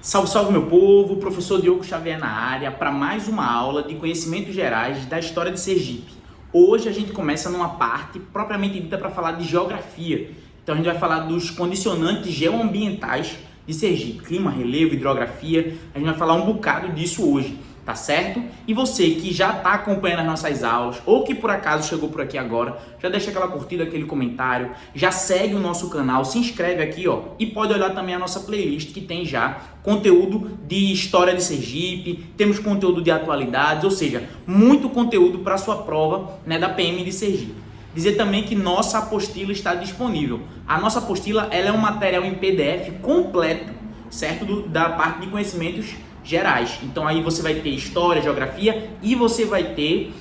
Salve, salve meu povo, professor Diogo Xavier na área para mais uma aula de conhecimentos gerais da história de Sergipe. Hoje a gente começa numa parte propriamente dita para falar de geografia. Então a gente vai falar dos condicionantes geoambientais de Sergipe, clima, relevo, hidrografia. A gente vai falar um bocado disso hoje, tá certo? E você que já está acompanhando as nossas aulas ou que por acaso chegou por aqui agora, já deixa aquela curtida, aquele comentário, já segue o nosso canal, se inscreve aqui, ó, e pode olhar também a nossa playlist que tem já conteúdo de história de Sergipe, temos conteúdo de atualidades, ou seja, muito conteúdo para a sua prova, né, da PM de Sergipe. Dizer também que nossa apostila está disponível. A nossa apostila ela é um material em PDF completo, certo? Da parte de conhecimentos gerais. Então aí você vai ter história, geografia e você vai ter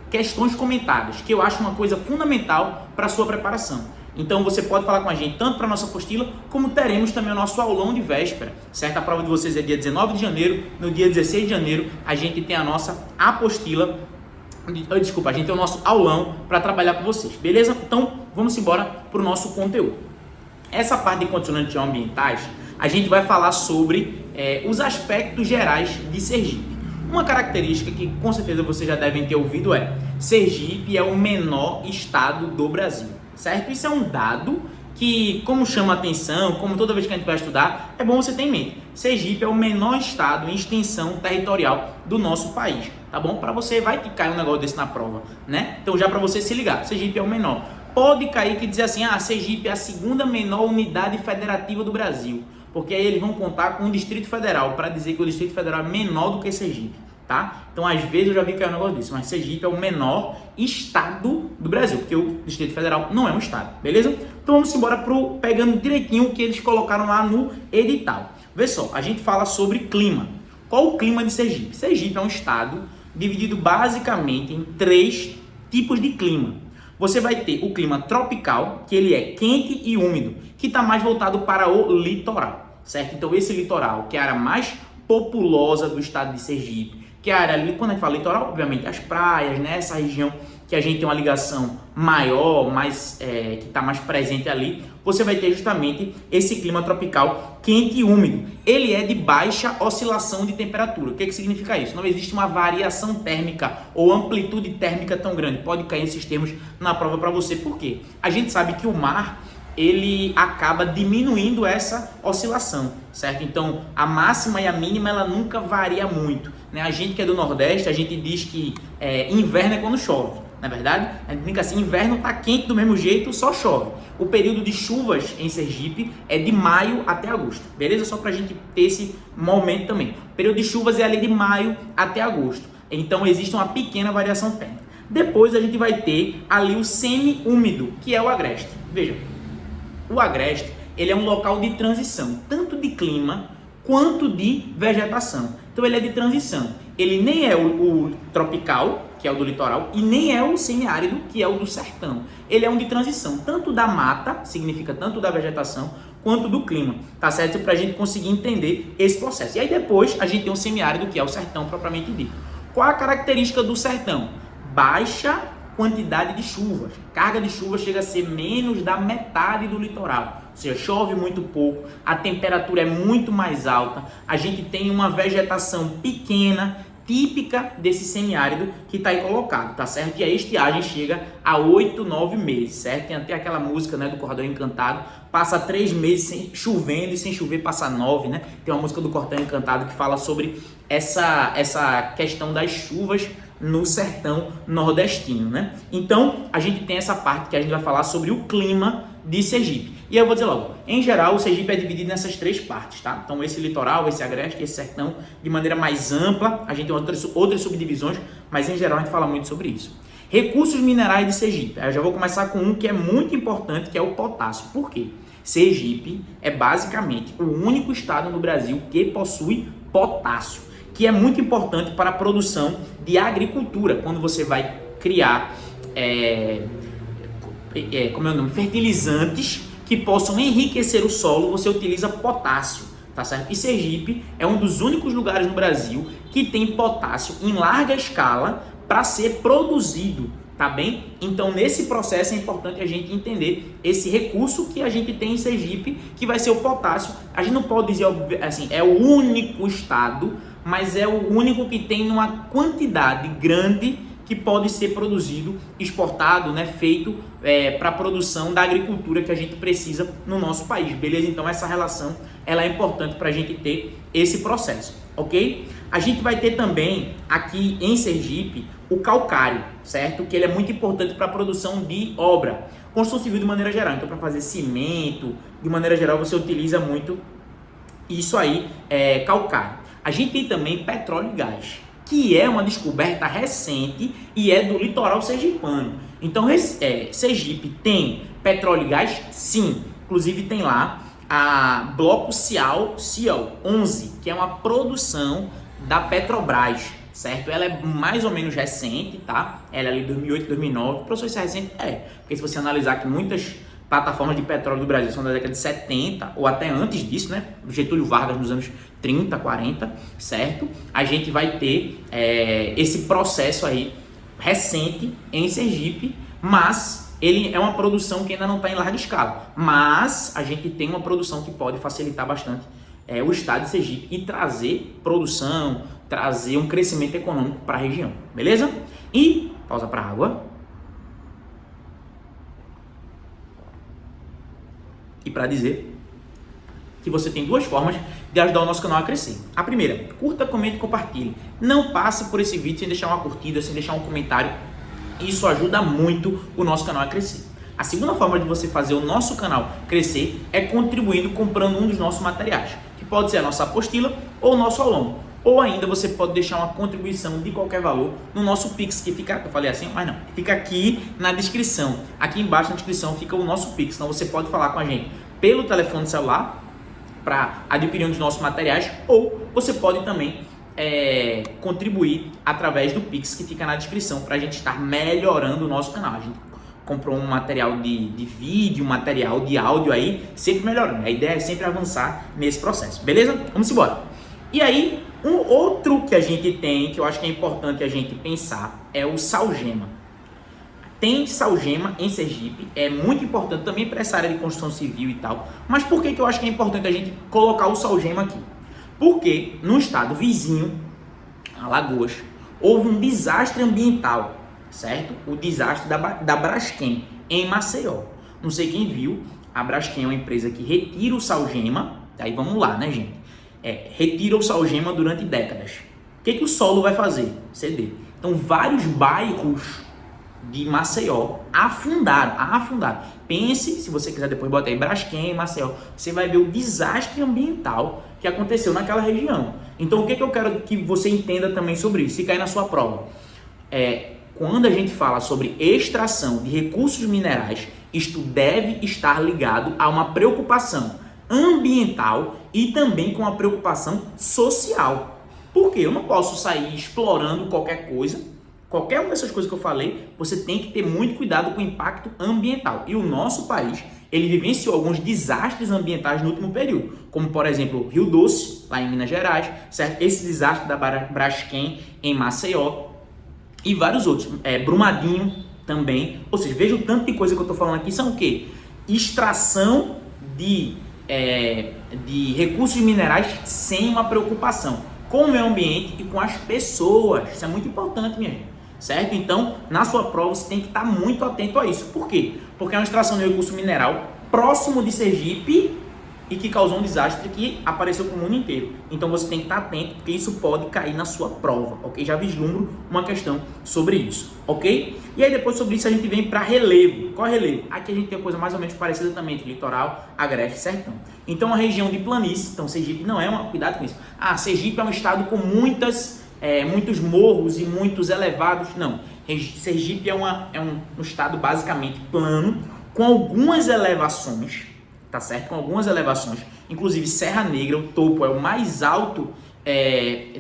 questões comentadas, que eu acho uma coisa fundamental para a sua preparação. Então você pode falar com a gente tanto para a nossa apostila, como teremos também o nosso aulão de véspera, certo? A prova de vocês é dia 19 de janeiro, no dia 16 de janeiro a gente tem a nossa apostila, a gente tem o nosso aulão para trabalhar com vocês, beleza? Então vamos embora para o nosso conteúdo. Essa parte de condicionantes ambientais, a gente vai falar sobre os aspectos gerais de Sergipe. Uma característica que com certeza vocês já devem ter ouvido é: Sergipe é o menor estado do Brasil, certo? Isso é um dado que, como chama a atenção, como toda vez que a gente vai estudar, é bom você ter em mente. Sergipe é o menor estado em extensão territorial do nosso país, tá bom? Para você, vai que cai um negócio desse na prova, né? Então já para você se ligar, Sergipe é o menor. Pode cair que dizer assim, Sergipe é a segunda menor unidade federativa do Brasil, porque aí eles vão contar com o Distrito Federal para dizer que o Distrito Federal é menor do que Sergipe, tá? Então às vezes eu já vi cair um negócio disso, mas Sergipe é o menor estado do Brasil, porque o Distrito Federal não é um estado, beleza? Então vamos embora pegando direitinho o que eles colocaram lá no edital. Vê só, a gente fala sobre clima. Qual o clima de Sergipe? Sergipe é um estado dividido basicamente em 3 tipos de clima. Você vai ter o clima tropical, que ele é quente e úmido, que está mais voltado para o litoral, certo? Então esse litoral, que é a área mais populosa do estado de Sergipe, que é a área, quando a gente fala litoral, obviamente as praias, né? Essa região que a gente tem uma ligação maior, que está mais presente ali, você vai ter justamente esse clima tropical quente e úmido. Ele é de baixa oscilação de temperatura. O que significa isso? Não existe uma variação térmica ou amplitude térmica tão grande. Pode cair esses termos na prova para você. Por quê? A gente sabe que o mar ele acaba diminuindo essa oscilação, certo? Então, a máxima e a mínima, ela nunca varia muito, né? A gente que é do Nordeste, a gente diz que inverno é quando chove, na verdade? A gente brinca assim, inverno tá quente do mesmo jeito, só chove. O período de chuvas em Sergipe é de maio até agosto, beleza? Só pra gente ter esse momento também. O período de chuvas é ali de maio até agosto, então existe uma pequena variação térmica. Depois a gente vai ter ali o semi-úmido, que é o agreste. Veja, o agreste, ele é um local de transição, tanto de clima quanto de vegetação. Então ele é de transição. Ele nem é o tropical, que é o do litoral, e nem é o semiárido, que é o do sertão. Ele é um de transição, tanto da mata, significa tanto da vegetação, quanto do clima, tá certo? Para a gente conseguir entender esse processo. E aí depois a gente tem o semiárido, que é o sertão propriamente dito. Qual a característica do sertão? Baixa quantidade de chuvas. Carga de chuva chega a ser menos da metade do litoral. Ou seja, chove muito pouco, a temperatura é muito mais alta, a gente tem uma vegetação pequena, típica desse semiárido que está aí colocado, tá certo? E a estiagem chega a 8, 9 meses, certo? Tem até aquela música, né, do Cordão Encantado, passa 3 meses chovendo e sem chover passa 9, né? Tem uma música do Cordão Encantado que fala sobre essa questão das chuvas no sertão nordestino, né? Então, a gente tem essa parte que a gente vai falar sobre o clima de Sergipe. E eu vou dizer logo, em geral, o Sergipe é dividido nessas 3 partes, tá? Então, esse litoral, esse agreste, esse sertão, de maneira mais ampla, a gente tem outras subdivisões, mas em geral a gente fala muito sobre isso. Recursos minerais de Sergipe. Eu já vou começar com um que é muito importante, que é o potássio. Por quê? Sergipe é basicamente o único estado no Brasil que possui potássio, que é muito importante para a produção de agricultura, quando você vai criar fertilizantes que possam enriquecer o solo, você utiliza potássio, tá certo? E Sergipe é um dos únicos lugares no Brasil que tem potássio em larga escala para ser produzido, tá bem? Então, nesse processo é importante a gente entender esse recurso que a gente tem em Sergipe, que vai ser o potássio. A gente não pode dizer assim, é o único estado, mas é o único que tem uma quantidade grande que pode ser produzido, exportado, né, feito para a produção da agricultura que a gente precisa no nosso país, beleza? Então, essa relação ela é importante para a gente ter esse processo, ok? A gente vai ter também aqui em Sergipe o calcário, certo? Que ele é muito importante para a produção de obra, construção civil de maneira geral. Então, para fazer cimento, de maneira geral, você utiliza muito isso aí, calcário. A gente tem também petróleo e gás, que é uma descoberta recente e é do litoral sergipano. Então, Sergipe tem petróleo e gás? Sim. Inclusive, tem lá a Bloco Cial 11, que é uma produção da Petrobras, certo? Ela é mais ou menos recente, tá? Ela é ali 2008, 2009. Professor, isso é recente? É, porque se você analisar que muitas plataformas de petróleo do Brasil são da década de 70 ou até antes disso, né? Getúlio Vargas nos anos 30, 40, certo? A gente vai ter esse processo aí recente em Sergipe, mas ele é uma produção que ainda não está em larga escala. Mas a gente tem uma produção que pode facilitar bastante o estado de Sergipe e trazer produção, trazer um crescimento econômico para a região, beleza? E, pausa para água. E para dizer que você tem duas formas de ajudar o nosso canal a crescer. A primeira, curta, comente e compartilhe. Não passe por esse vídeo sem deixar uma curtida, sem deixar um comentário. Isso ajuda muito o nosso canal a crescer. A segunda forma de você fazer o nosso canal crescer é contribuindo comprando um dos nossos materiais, que pode ser a nossa apostila ou o nosso aulão. Ou ainda você pode deixar uma contribuição de qualquer valor no nosso Pix, que fica, eu falei assim, mas não, fica aqui na descrição. Aqui embaixo na descrição fica o nosso Pix, então você pode falar com a gente pelo telefone celular para adquirir um dos nossos materiais, ou você pode também contribuir através do Pix, que fica na descrição, para a gente estar melhorando o nosso canal. A gente comprou um material de vídeo, um material de áudio aí, sempre melhorando. A ideia é sempre avançar nesse processo, beleza? Vamos embora. E aí, um outro que a gente tem, que eu acho que é importante a gente pensar, é o salgema. Tem salgema em Sergipe, é muito importante também para essa área de construção civil e tal. Mas por que eu acho que é importante a gente colocar o salgema aqui? Porque no estado vizinho, Alagoas, houve um desastre ambiental, certo? O desastre da Braskem, em Maceió. Não sei quem viu, a Braskem é uma empresa que retira o salgema, aí vamos lá, né, gente? Retira o salgema durante décadas. O que o solo vai fazer? Ceder. Então, vários bairros de Maceió afundaram. Pense, se você quiser depois botar aí Braskem, Maceió, você vai ver o desastre ambiental que aconteceu naquela região. Então, o que eu quero que você entenda também sobre isso, se cair na sua prova? Quando a gente fala sobre extração de recursos minerais, isto deve estar ligado a uma preocupação ambiental e também com uma preocupação social. Porque eu não posso sair explorando qualquer coisa. Qualquer uma dessas coisas que eu falei, você tem que ter muito cuidado com o impacto ambiental. E o nosso país, ele vivenciou alguns desastres ambientais no último período, como, por exemplo, Rio Doce, lá em Minas Gerais, certo? Esse desastre da Braskem em Maceió e vários outros. Brumadinho também. Ou seja, veja o tanto de coisa que eu estou falando aqui. São o quê? Extração de recursos minerais sem uma preocupação com o meio ambiente e com as pessoas. Isso é muito importante, minha gente. Certo? Então, na sua prova, você tem que estar muito atento a isso. Por quê? Porque é uma extração de recurso mineral próximo de Sergipe e que causou um desastre que apareceu para o mundo inteiro. Então, você tem que estar atento, porque isso pode cair na sua prova, ok? Já vislumbro uma questão sobre isso, ok? E aí, depois sobre isso, a gente vem para relevo. Qual é relevo? Aqui a gente tem uma coisa mais ou menos parecida também, entre litoral, agreste, sertão. Então, a região de planície, então Sergipe não é cuidado com isso. Sergipe é um estado com muitos morros e muitos elevados. Não, Sergipe é um estado basicamente plano, com algumas elevações, tá certo? Com algumas elevações, inclusive Serra Negra, o topo é o mais alto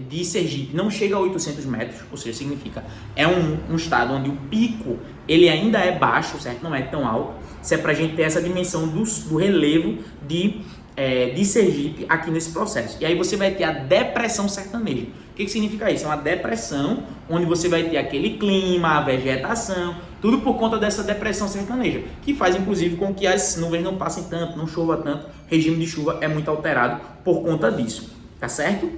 de Sergipe, não chega a 800 metros, ou seja, significa, é um estado onde o pico, ele ainda é baixo, certo? Não é tão alto. Isso é pra gente ter essa dimensão do relevo de de Sergipe aqui nesse processo. E aí você vai ter a depressão sertaneja. O que significa isso? É uma depressão onde você vai ter aquele clima, a vegetação, tudo por conta dessa depressão sertaneja, que faz inclusive com que as nuvens não passem tanto, não chova tanto, o regime de chuva é muito alterado por conta disso, tá certo?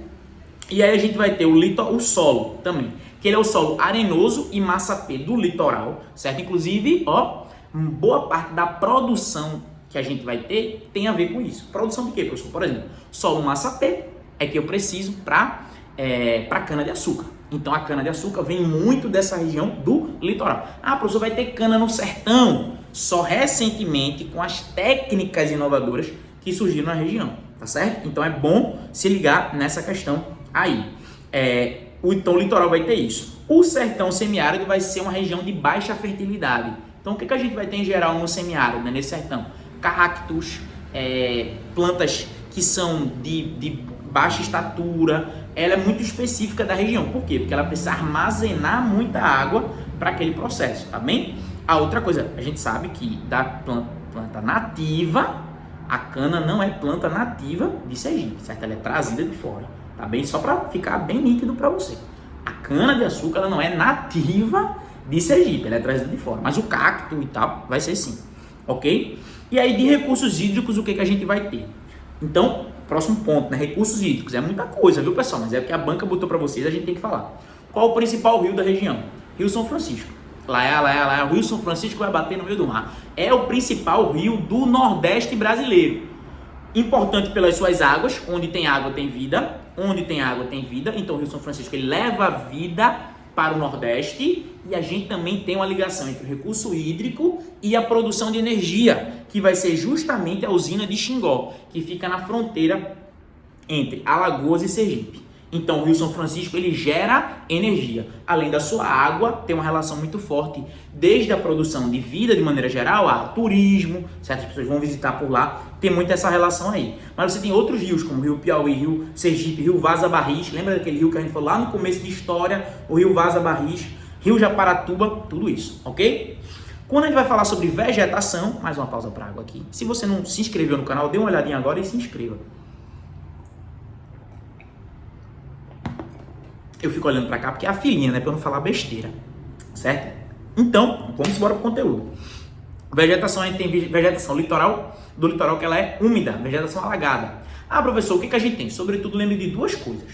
E aí a gente vai ter o solo também, que ele é o solo arenoso e massapê do litoral, certo? Inclusive, boa parte da produção que a gente vai ter tem a ver com isso. Produção de quê, professor? Por exemplo, solo massapê é que eu preciso para cana-de-açúcar. Então a cana-de-açúcar vem muito dessa região do litoral. Ah, professor, vai ter cana no sertão? Só recentemente com as técnicas inovadoras que surgiram na região, tá certo? Então é bom se ligar nessa questão aí. Então o litoral vai ter isso. O sertão semiárido vai ser uma região de baixa fertilidade. Então o que a gente vai ter em geral no semiárido, né, nesse sertão? Cactos, plantas que são de baixa estatura. Ela é muito específica da região. Por quê? Porque ela precisa armazenar muita água para aquele processo, tá bem? A outra coisa, a gente sabe que da planta nativa, a cana não é planta nativa de Sergipe, certo? Ela é trazida de fora, tá bem? Só para ficar bem nítido para você. A cana-de-açúcar ela não é nativa de Sergipe, ela é trazida de fora. Mas o cacto e tal vai ser sim, ok? E aí de recursos hídricos, o que a gente vai ter? Então, próximo ponto, né? Recursos hídricos. É muita coisa, viu, pessoal? Mas é o que a banca botou para vocês, a gente tem que falar. Qual o principal rio da região? Rio São Francisco. Lá, o Rio São Francisco vai bater no meio do mar. É o principal rio do Nordeste brasileiro. Importante pelas suas águas. Onde tem água tem vida. Onde tem água tem vida. Então o Rio São Francisco ele leva a vida para o Nordeste. E a gente também tem uma ligação entre o recurso hídrico e a produção de energia, que vai ser justamente a usina de Xingó, que fica na fronteira entre Alagoas e Sergipe. Então o Rio São Francisco ele gera energia, além da sua água, tem uma relação muito forte desde a produção de vida de maneira geral, a turismo, certas pessoas vão visitar por lá, tem muito essa relação aí. Mas você tem outros rios, como o Rio Piauí, Rio Sergipe, Rio Vaza Barris, lembra daquele rio que a gente falou lá no começo de história, o Rio Vaza Barris, Rio Japaratuba, tudo isso, ok? Quando a gente vai falar sobre vegetação, mais uma pausa para água aqui. Se você não se inscreveu no canal, dê uma olhadinha agora e se inscreva. Eu fico olhando para cá porque é a filhinha, né? Para eu não falar besteira, certo? Então, vamos embora pro conteúdo. Vegetação, a gente tem vegetação litoral, do litoral que ela é úmida, vegetação alagada. Ah, professor, o que a gente tem? Sobretudo, lembre de duas coisas.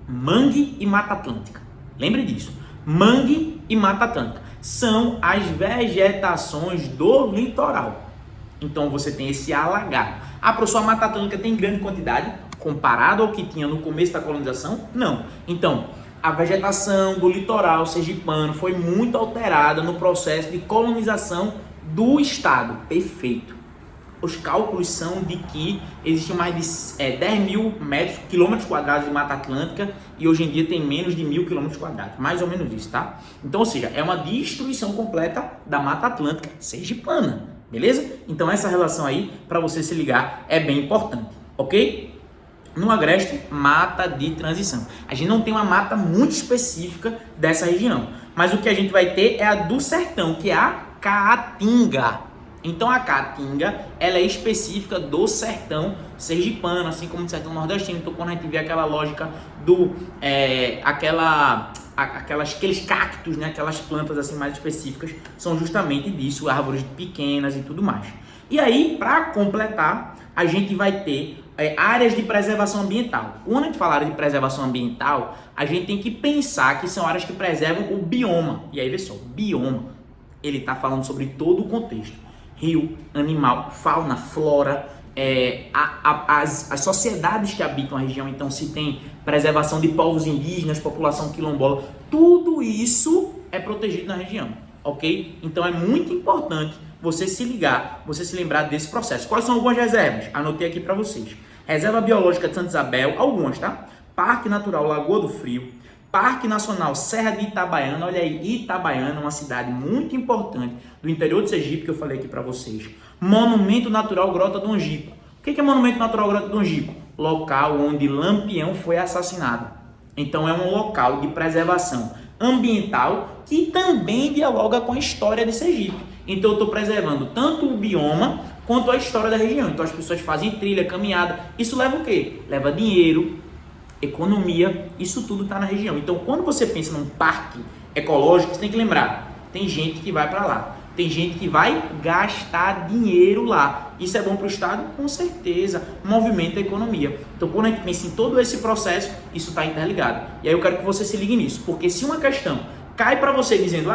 Mangue e Mata Atlântica. Lembre disso. Mangue e Mata Atlântica são as vegetações do litoral. Então você tem esse alagado. Ah, professor, a Mata Atlântica tem grande quantidade comparado ao que tinha no começo da colonização? Não. Então, a vegetação do litoral sergipano foi muito alterada no processo de colonização do estado. Perfeito. Os cálculos são de que existem mais de 10 mil quilômetros quadrados de Mata Atlântica e hoje em dia tem menos de 1.000 quilômetros quadrados, mais ou menos isso, tá? Então, ou seja, é uma destruição completa da Mata Atlântica sergipana, beleza? Então essa relação aí, para você se ligar, é bem importante, ok? No Agreste, mata de transição. A gente não tem uma mata muito específica dessa região, mas o que a gente vai ter é a do sertão, que é a caatinga. Então a caatinga, ela é específica do sertão sergipano, assim como do sertão nordestino. Então quando a gente vê aquela lógica do aqueles cactos, né, aquelas plantas assim mais específicas, são justamente disso, árvores pequenas e tudo mais. E aí, para completar, a gente vai ter áreas de preservação ambiental. Quando a gente fala de preservação ambiental, a gente tem que pensar que são áreas que preservam o bioma. E aí, vê só, bioma, ele está falando sobre todo o contexto. Rio, animal, fauna, flora, as sociedades que habitam a região. Então, se tem preservação de povos indígenas, população quilombola, tudo isso é protegido na região, ok? Então, é muito importante você se ligar, você se lembrar desse processo. Quais são algumas reservas? Anotei aqui para vocês. Reserva Biológica de Santa Isabel, algumas, tá? Parque Natural Lagoa do Frio, Parque Nacional Serra de Itabaiana, olha aí, Itabaiana, uma cidade muito importante do interior de Sergipe, que eu falei aqui para vocês. Monumento Natural Grota do Angico. O que é Monumento Natural Grota do Angico? Local onde Lampião foi assassinado. Então é um local de preservação ambiental que também dialoga com a história de Sergipe. Então eu estou preservando tanto o bioma quanto à história da região. Então as pessoas fazem trilha, caminhada, isso leva o quê? Leva dinheiro, economia, isso tudo está na região. Então quando você pensa num parque ecológico, você tem que lembrar, tem gente que vai para lá, tem gente que vai gastar dinheiro lá. Isso é bom para o Estado? Com certeza, movimenta a economia. Então quando a gente pensa em todo esse processo, isso está interligado. E aí eu quero que você se ligue nisso, porque se uma questão cai para você dizendo,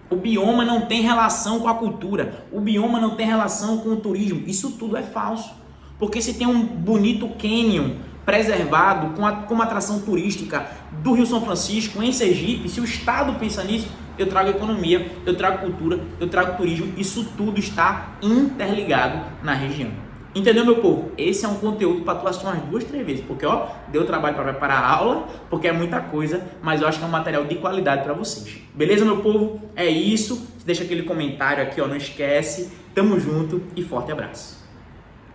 o bioma não tem relação com a cultura, o bioma não tem relação com o turismo, isso tudo é falso. Porque se tem um bonito cânion preservado com uma atração turística do Rio São Francisco, em Sergipe, se o Estado pensa nisso, eu trago economia, eu trago cultura, eu trago turismo, isso tudo está interligado na região. Entendeu, meu povo? Esse é um conteúdo para tu assistir umas 2, 3 vezes, porque deu trabalho para preparar a aula, porque é muita coisa, mas eu acho que é um material de qualidade para vocês. Beleza, meu povo? É isso. Deixa aquele comentário aqui, não esquece. Tamo junto e forte abraço.